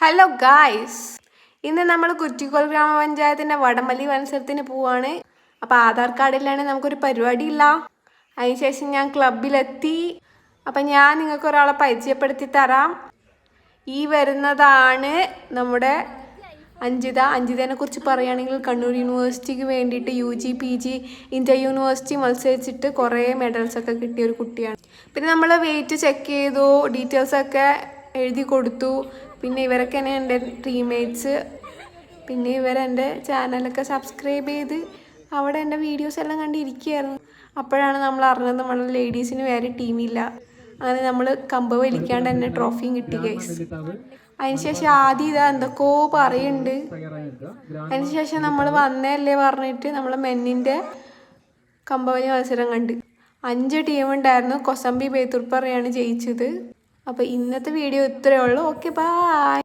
Hello guys, ഇന്ന് നമ്മൾ കുറ്റിക്കോൽ ഗ്രാമപഞ്ചായത്തിൻ്റെ വടംവലി മത്സരത്തിന് പോവാണ്. അപ്പോൾ ആധാർ കാർഡിലാണ് നമുക്കൊരു പരിപാടി ഇല്ല. അതിനുശേഷം ഞാൻ ക്ലബിലെത്തി. അപ്പം ഞാൻ നിങ്ങൾക്ക് ഒരാളെ പരിചയപ്പെടുത്തി തരാം. ഈ വരുന്നതാണ് നമ്മുടെ അഞ്ജിതനെ കുറിച്ച് പറയുകയാണെങ്കിൽ കണ്ണൂർ യൂണിവേഴ്സിറ്റിക്ക് വേണ്ടിയിട്ട് UG PG ഇന്ത്യ യൂണിവേഴ്സിറ്റി മത്സരിച്ചിട്ട് കുറേ മെഡൽസൊക്കെ കിട്ടിയ ഒരു കുട്ടിയാണ്. പിന്നെ നമ്മൾ വെയിറ്റ് ചെക്ക് ചെയ്തു, ഡീറ്റെയിൽസൊക്കെ എഴുതി കൊടുത്തു. പിന്നെ ഇവരൊക്കെ തന്നെ എൻ്റെ ടീംമേറ്റ്സ്. പിന്നെ ഇവരെൻ്റെ ചാനലൊക്കെ സബ്സ്ക്രൈബ് ചെയ്ത് അവിടെ എൻ്റെ വീഡിയോസ് എല്ലാം കണ്ടിരിക്കുകയായിരുന്നു. അപ്പോഴാണ് നമ്മൾ അറിഞ്ഞത് നമ്മൾ ലേഡീസിന് വേറെ ടീമില്ല. അങ്ങനെ നമ്മൾ കമ്പ് വലിക്കാണ്ട് തന്നെ ട്രോഫിയും കിട്ടി ഗൈസ്. അതിനുശേഷം ആദ്യം ഇതാ എന്തൊക്കെയോ പറയുന്നുണ്ട്. അതിനുശേഷം നമ്മൾ വന്നല്ലേ പറഞ്ഞിട്ട് നമ്മൾ മെന്നിൻ്റെ കമ്പവലി മത്സരം കണ്ട് 5 ടീമുണ്ടായിരുന്നു. കൊസമ്പി ബേത്തുർപ്പറയാണ് ജയിച്ചത്. അപ്പോൾ ഇന്നത്തെ വീഡിയോ ഇത്രയേ ഉള്ളൂ. Okay, by.